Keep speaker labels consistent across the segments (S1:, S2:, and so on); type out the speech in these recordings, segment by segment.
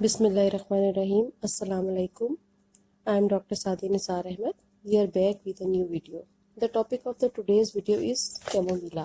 S1: Bismillahirrahmanirrahim. Assalamu alaikum. I am Dr. Sadi Nisar Ahmed. We are back with a new video. The topic of the today's video is chamomilla.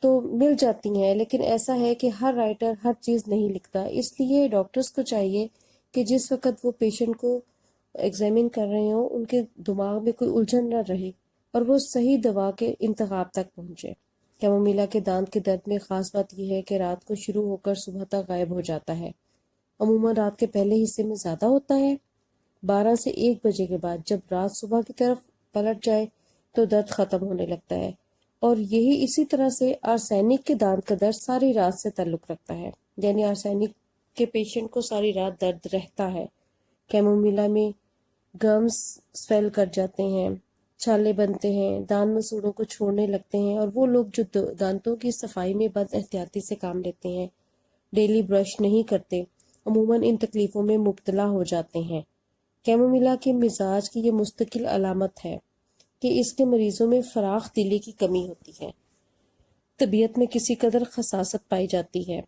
S1: تو مل جاتی ہیں، لیکن ایسا ہے کہ ہر رائٹر ہر چیز نہیں لکھتا، اس لیے ڈاکٹرز کو چاہیے کہ جس وقت وہ پیشنٹ کو ایگزامن کر رہے ہوں ان کے دماغ میں کوئی الجھن نہ رہے اور وہ صحیح دوا کے انتخاب تک پہنچے۔ کیمومیلا کے دانت کے درد میں خاص بات یہ ہے کہ رات کو شروع ہو کر صبح تک غائب ہو جاتا ہے، عموماً رات کے پہلے حصے میں زیادہ ہوتا ہے۔ 12 سے 1 بجے کے بعد جب رات صبح کی طرف پلٹ جائے تو درد ختم ہونے لگتا ہے، اور یہی اسی طرح سے آرسینک کے دانت کا درد ساری رات سے تعلق رکھتا ہے، یعنی آرسینک کے پیشنٹ کو ساری رات درد رہتا ہے۔ کیمومیلا میں گمز سویل کر جاتے ہیں، چھالے بنتے ہیں، دانت مسوڑوں کو چھوڑنے لگتے ہیں، اور وہ لوگ جو دانتوں کی صفائی میں بد احتیاطی سے کام لیتے ہیں، ڈیلی برش نہیں کرتے، عموماً ان تکلیفوں میں مبتلا ہو جاتے ہیں۔ کیمومیلا کے مزاج کی یہ مستقل علامت ہے کہ اس کے مریضوں میں فراخ دلی کی کمی ہوتی ہے، طبیعت میں کسی قدر خساست پائی جاتی ہے،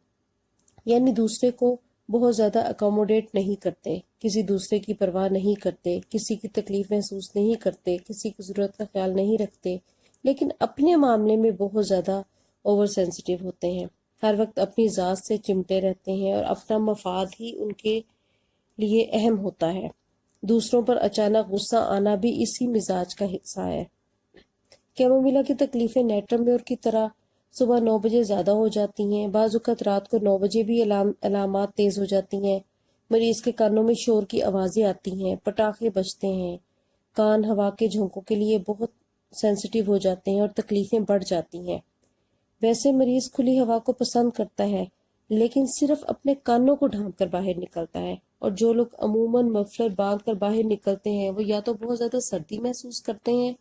S1: یعنی دوسرے کو بہت زیادہ اکوموڈیٹ نہیں کرتے، کسی دوسرے کی پرواہ نہیں کرتے، کسی کی تکلیف محسوس نہیں کرتے، کسی کی ضرورت کا خیال نہیں رکھتے، لیکن اپنے معاملے میں بہت زیادہ اوور سینسیٹیو ہوتے ہیں، ہر وقت اپنی ذات سے چمٹے رہتے ہیں اور اپنا مفاد ہی ان کے لیے اہم ہوتا ہے۔ دوسروں پر اچانک غصہ آنا بھی اسی مزاج کا حصہ ہے۔ کیمومیلا کی تکلیفیں نیٹرمیور کی طرح صبح 9 بجے زیادہ ہو جاتی ہیں، بعض اوقات رات کو 9 بجے بھی علامات تیز ہو جاتی ہیں، مریض کے کانوں میں شور کی آوازیں آتی ہیں، پٹاخے بجتے ہیں، کان ہوا کے جھونکوں کے لیے بہت سینسیٹیو ہو جاتے ہیں اور تکلیفیں بڑھ جاتی ہیں۔ ویسے مریض کھلی ہوا کو پسند کرتا ہے، لیکن صرف اپنے کانوں کو ڈھانپ کر باہر نکلتا ہے، اور جو لوگ عموماً مفلر باندھ کر باہر نکلتے ہیں وہ یا تو بہت زیادہ سردی محسوس کرتے ہیں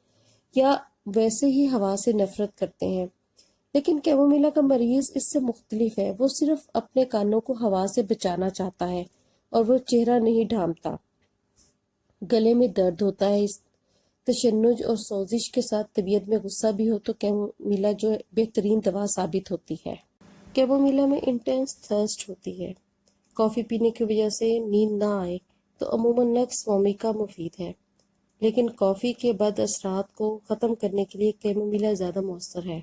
S1: یا ویسے ہی ہوا سے نفرت کرتے ہیں۔ لیکن کیمومیلا کا مریض اس سے مختلف ہے، وہ صرف اپنے کانوں کو ہوا سے بچانا چاہتا ہے اور وہ چہرہ نہیں ڈھانپتا۔ گلے میں درد ہوتا ہے، اس تشنج اور سوزش کے ساتھ طبیعت میں غصہ بھی ہو تو کیمومیلا جو بہترین دوا ثابت ہوتی ہے۔ کیمومیلا میں انٹینس تھرسٹ ہوتی ہے، کافی پینے کی وجہ سے نیند نہ آئے تو عموماً نکس وومیکا مفید ہے، لیکن کافی کے بد اثرات کو ختم کرنے کے لیے کیمومیلا زیادہ مؤثر ہے،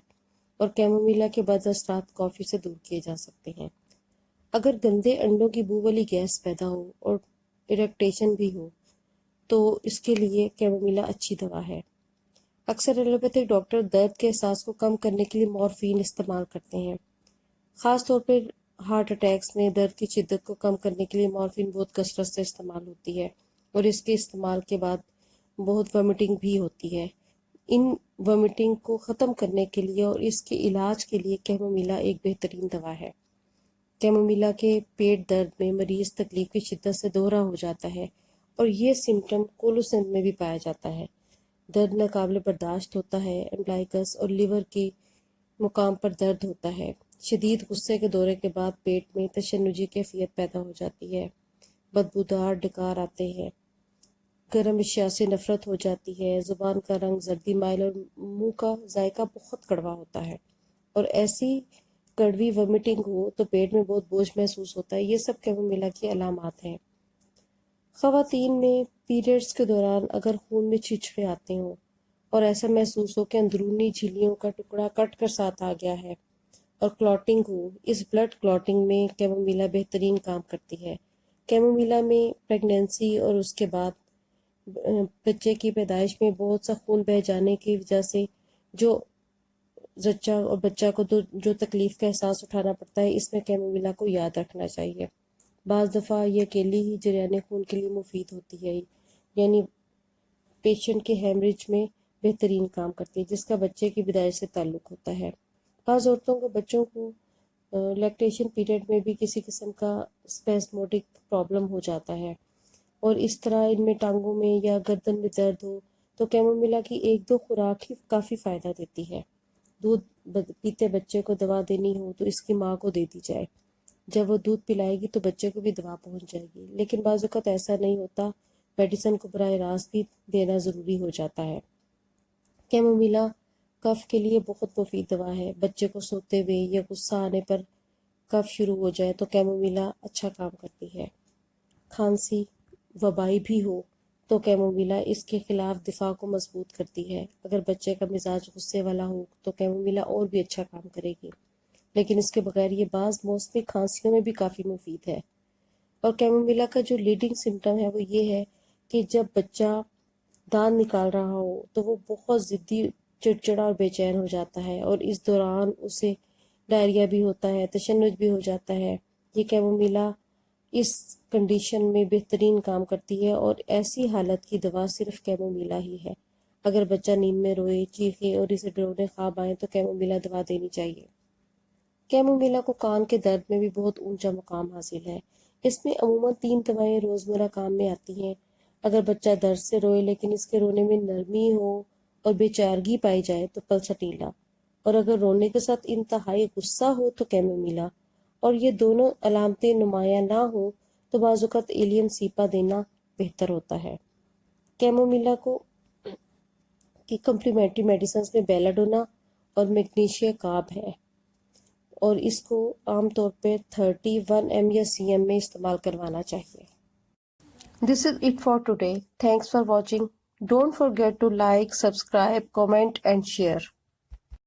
S1: اور کیمومیلا کے بد اثرات کافی سے دور کیے جا سکتے ہیں۔ اگر گندے انڈوں کی بو والی گیس پیدا ہو اور اریکٹیشن بھی ہو تو اس کے لیے کیمومیلا اچھی دوا ہے۔ اکثر ایلوپیتھک ڈاکٹر درد کے احساس کو کم کرنے کے لیے مورفین استعمال کرتے ہیں، خاص طور پر ہارٹ اٹیکس میں درد کی شدت کو کم کرنے کے لیے مورفین بہت کثرت سے استعمال ہوتی ہے، اور اس کے استعمال کے بعد بہت ومیٹنگ بھی ہوتی ہے۔ ان ومیٹنگ کو ختم کرنے کے لیے اور اس کے علاج کے لیے کیمومیلا ایک بہترین دوا ہے۔ کیمومیلا کے پیٹ درد میں مریض تکلیف کی شدت سے دوہرا ہو جاتا ہے، اور یہ سمٹم کولوسینٹ میں بھی پایا جاتا ہے۔ درد ناقابل برداشت ہوتا ہے، امبلائکس اور لیور کے مقام پر درد ہوتا ہے، شدید غصے کے دورے کے بعد پیٹ میں تشنجی کیفیت پیدا ہو جاتی ہے، بدبودار ڈکار آتے ہیں، گرم اشیاء سے نفرت ہو جاتی ہے، زبان کا رنگ زردی مائل اور منہ کا ذائقہ بہت کڑوا ہوتا ہے، اور ایسی کڑوی ومیٹنگ ہو تو پیٹ میں بہت بوجھ محسوس ہوتا ہے۔ یہ سب کیمومیلا کی علامات ہیں۔ خواتین میں پیریڈز کے دوران اگر خون میں چھچھڑے آتے ہوں اور ایسا محسوس ہو کہ اندرونی جھلیوں کا ٹکڑا کٹ کر ساتھ آ گیا ہے اور کلاٹنگ ہو، اس بلڈ کلاٹنگ میں کیمومیلا بہترین کام کرتی ہے۔ کیمومیلا میں پریگنینسی اور اس کے بعد بچے کی پیدائش میں بہت سا خون بہہ جانے کی وجہ سے جو زچہ اور بچہ کو جو تکلیف کا احساس اٹھانا پڑتا ہے، اس میں کیمومیلا کو یاد رکھنا چاہیے۔ بعض دفعہ یہ اکیلی ہی جریان خون کے لیے مفید ہوتی ہے، یعنی پیشنٹ کے ہیمریج میں بہترین کام کرتی ہے، جس کا بچے کی پیدائش سے تعلق ہوتا ہے۔ بعض عورتوں کو بچوں کو لیکٹیشن پیریڈ میں بھی کسی قسم کا اسپیسموڈک پرابلم ہو جاتا ہے، اور اس طرح ان میں ٹانگوں میں یا گردن میں درد ہو تو کیمومیلا کی 1-2 خوراک ہی کافی فائدہ دیتی ہے۔ دودھ پیتے بچے کو دوا دینی ہو تو اس کی ماں کو دے دی جائے، جب وہ دودھ پلائے گی تو بچے کو بھی دوا پہنچ جائے گی، لیکن بعض اوقات ایسا نہیں ہوتا، میڈیسن کو براہ راست بھی دینا ضروری ہو جاتا ہے۔ کیمومیلا کف کے لیے بہت مفید دوا ہے، بچے کو سوتے ہوئے یا غصہ آنے پر کف شروع ہو جائے تو کیمومیلا اچھا کام کرتی ہے۔ کھانسی وبائی بھی ہو تو کیمومیلا اس کے خلاف دفاع کو مضبوط کرتی ہے۔ اگر بچے کا مزاج غصے والا ہو تو کیمومیلا اور بھی اچھا کام کرے گی، لیکن اس کے بغیر یہ بعض موسمی کھانسیوں میں بھی کافی مفید ہے۔ اور کیمومیلا کا جو لیڈنگ سمٹم ہے وہ یہ ہے کہ جب بچہ دانت نکال رہا ہو تو وہ بہت ضدی، چڑچڑا اور بے چین ہو جاتا ہے، اور اس دوران اسے ڈائریا بھی ہوتا ہے، تشنج بھی ہو جاتا ہے۔ یہ کیمومیلا اس کنڈیشن میں بہترین کام کرتی ہے، اور ایسی حالت کی دوا صرف کیمومیلا ہی ہے۔ اگر بچہ نیند میں روئے، چیخے اور اسے ڈرونے خواب آئیں تو کیمومیلا دوا دینی چاہیے۔ کیمومیلا کو کان کے درد میں بھی بہت اونچا مقام حاصل ہے۔ اس میں عموماً 3 دوائیں روزمرہ کام میں آتی ہیں۔ اگر بچہ درد سے روئے لیکن اس کے رونے میں نرمی ہو اور بے چارگی پائی جائے تو پلسٹیلا، اور اگر رونے کے ساتھ انتہائی غصہ ہو تو کیمومیلا، اور یہ دونوں علامتیں نمایاں نہ ہوں تو بعض اوقات ایلیم سیپا دینا بہتر ہوتا ہے۔ کیمومیلا کو کی کمپلیمنٹری میڈیسنز میں بیلاڈونا اور میگنیشیا کارب ہے، اور اس کو عام طور پہ 31 ایم یا سی ایم میں استعمال کروانا چاہیے۔ This is it for today. Thanks for watching. Don't forget to like, subscribe, comment and share.